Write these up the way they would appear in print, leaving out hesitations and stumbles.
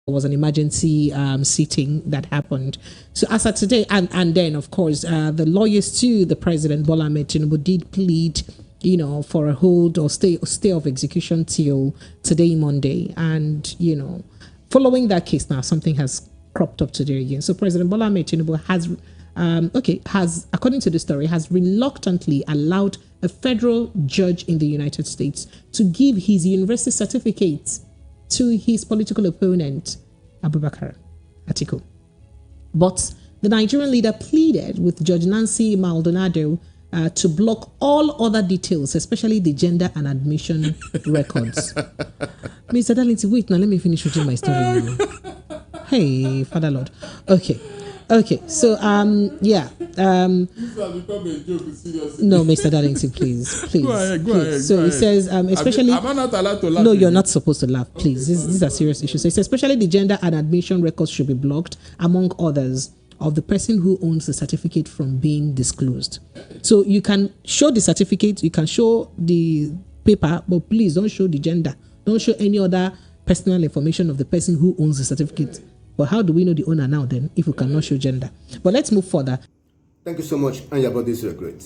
was an emergency sitting that happened. So as of today, and then of course the lawyers to the president Bola Ahmed Tinubu did plead, for a hold or stay of execution till today, Monday, and following that case now something has cropped up today again. So President Bola Ahmed Tinubu has, according to the story, has reluctantly allowed a federal judge in the United States to give his university certificate to his political opponent, Abubakar Atiku. But the Nigerian leader pleaded with Judge Nancy Maldonado to block all other details, especially the gender and admission records. Mr. Darlington, wait now, let me finish reading my story now. Hey, Father Lord. Okay, so This has become a joke, seriously. no, Mr. Darlington, please. Go ahead. So it says, especially. Am I not allowed to laugh? No, you're not supposed to laugh, please. These are serious issues. So it says, especially the gender and admission records should be blocked, among others, of the person who owns the certificate from being disclosed. So you can show the certificate, you can show the paper, but please don't show the gender. Don't show any other personal information of the person who owns the certificate. But how do we know the owner now then if we cannot show gender? But let's move further. Thank you so much, Anya, about this regret.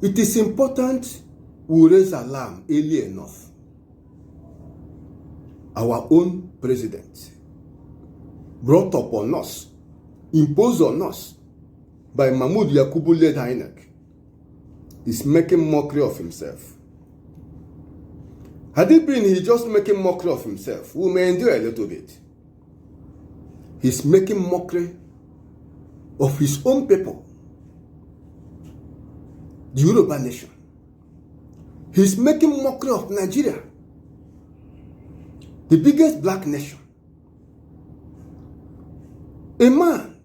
It is important we raise alarm early enough. Our own president, brought upon us, imposed on us by Mahmoud Yakubu-led INEC, is making mockery of himself. Had it been he just making mockery of himself, we may endure a little bit. He's making mockery of his own people, the Yoruba nation. He's making mockery of Nigeria, the biggest black nation. A man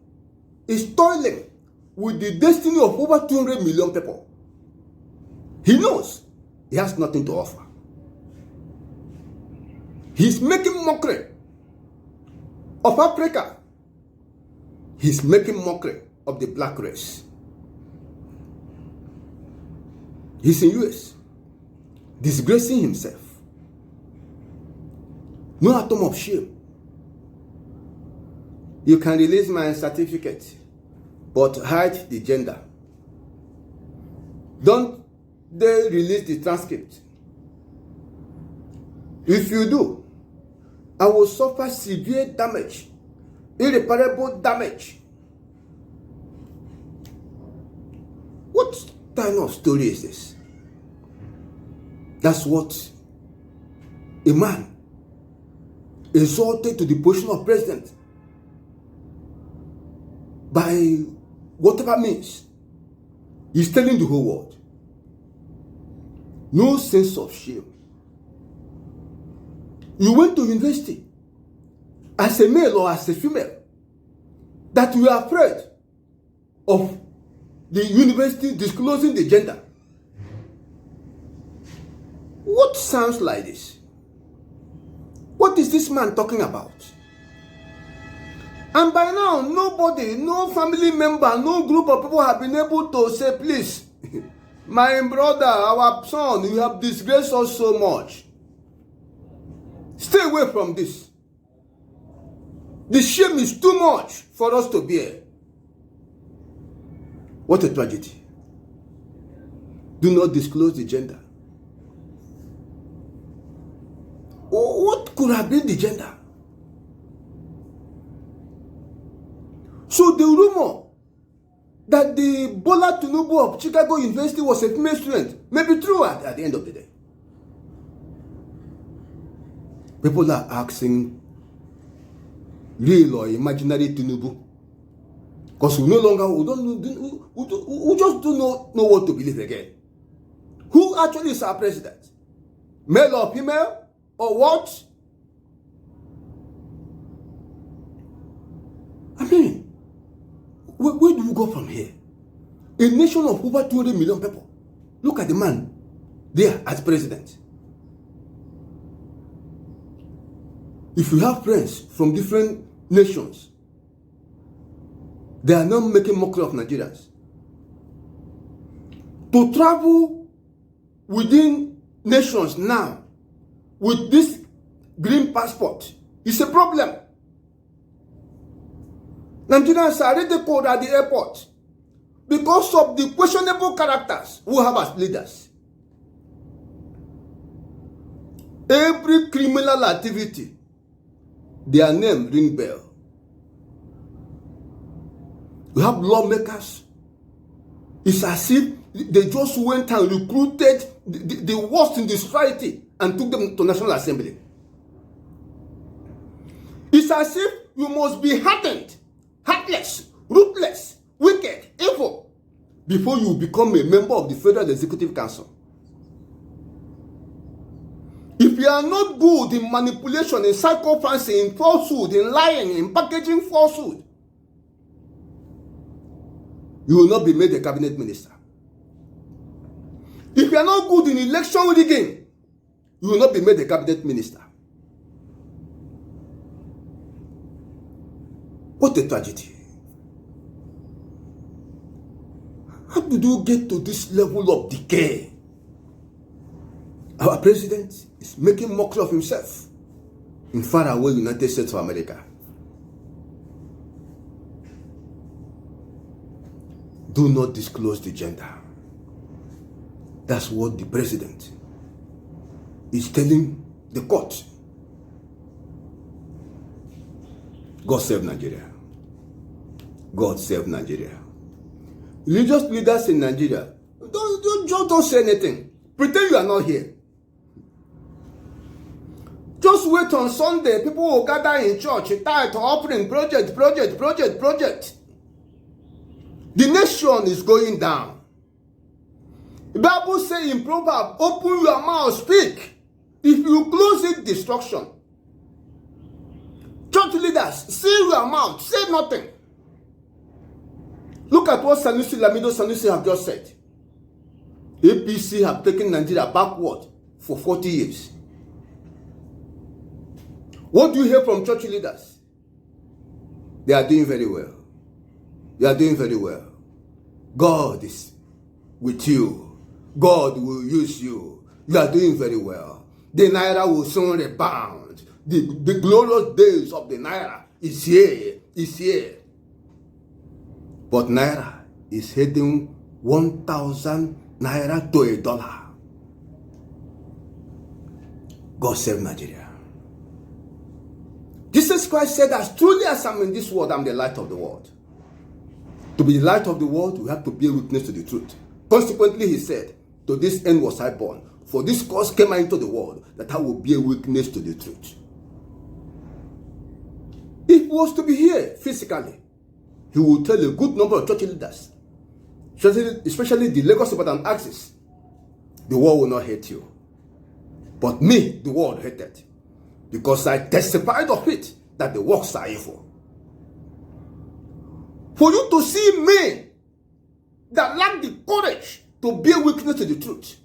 is toiling with the destiny of over 200 million people. He knows he has nothing to offer. He's making mockery of Africa. He's making mockery of the black race. He's in US, disgracing himself. No atom of shame. You can release my certificate, but hide the gender. Don't they release the transcript? If you do, I will suffer severe damage, irreparable damage. What kind of story is this? That's what a man exalted to the position of president by whatever means is telling the whole world. No sense of shame. You went to university as a male or as a female, that you are afraid of the university disclosing the gender. What sounds like this? What is this man talking about? And by now, nobody, no family member, no group of people have been able to say, please, my brother, our son, you have disgraced us so much. Stay away from this. The shame is too much for us to bear. What a tragedy. Do not disclose the gender. What could have been the gender? So the rumor that the Bola Tinubu of Chicago University was a female student may be true at the end of the day. People are asking, real or imaginary Tinubu? Because we no longer, we just do not know what to believe again. Who actually is our president? Male or female? Or what? I mean, where do we go from here? A nation of over 200 million people. Look at the man there as president. If you have friends from different nations, they are not making mockery of Nigerians. To travel within nations now with this green passport It's a problem. Nigerians are ridiculed at the airport because of the questionable characters we have as leaders. Every criminal activity, their name ring bell. We have lawmakers. It's as if they just went and recruited the worst in the society and took them to National Assembly. It's as if you must be hardened, heartless, ruthless, wicked, evil before you become a member of the Federal Executive Council. If you are not good in manipulation, in psychophancy, in falsehood, in lying, in packaging falsehood, you will not be made a cabinet minister. If you are not good in election rigging, you will not be made a cabinet minister. What a tragedy. How did you get to this level of decay? Our president is making mockery of himself in faraway United States of America. Do not disclose the gender. That's what the president is telling the court. God save Nigeria. God save Nigeria. Religious leaders in Nigeria, don't say anything. Pretend you are not here. Just wait on Sunday. People will gather in church, tithe, offering, project. The nation is going down. The Bible says in Proverbs, open your mouth, speak. If you close it, destruction. Church leaders, seal your mouth, say nothing. Look at what Lamido Sanusi have just said. APC have taken Nigeria backward for 40 years. What do you hear from church leaders? They are doing very well. You are doing very well. God is with you. God will use you. You are doing very well. The Naira will soon rebound. The glorious days of the Naira is here. Is here. But Naira is heading 1,000 Naira to $1. God save Nigeria. Jesus Christ said, as truly as I'm in this world, I'm the light of the world. To be the light of the world, we have to bear witness to the truth. Consequently, he said, to this end was I born. For this cause came I into the world, that I will bear witness to the truth. If he was to be here physically, he will tell a good number of church leaders, especially the Lagos Ibadan axis, the world will not hate you. But me, the world hated. Because I testified of it, that the works are evil. For you to see men that lack the courage to bear witness to the truth,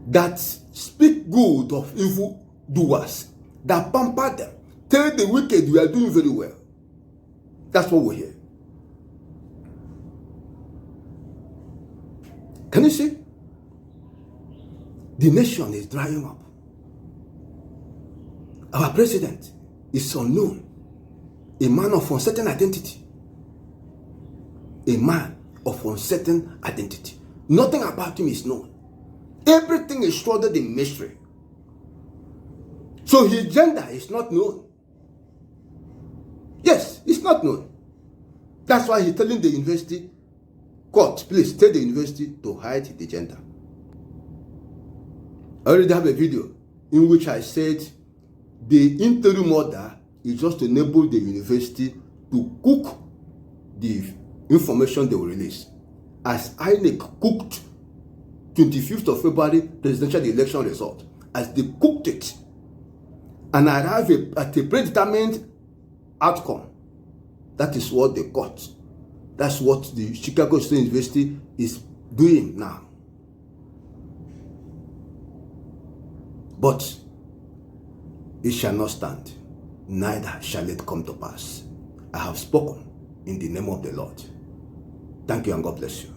that speak good of evil doers, that pamper them, tell the wicked we are doing very well. That's what we hear. Can you see? The nation is drying up. Our president is unknown. A man of uncertain identity. A man of uncertain identity. Nothing about him is known. Everything is shrouded in mystery. So his gender is not known. Yes, it's not known. That's why he's telling the university, court, please tell the university to hide the gender. I already have a video in which I said the interim order is just to enable the university to cook the information they will release. As INEC cooked 25th of February presidential election result, as they cooked it and arrived at a predetermined outcome, that is what they got. That's what the Chicago State University is doing now. But it shall not stand, neither shall it come to pass. I have spoken in the name of the Lord. Thank you and God bless you.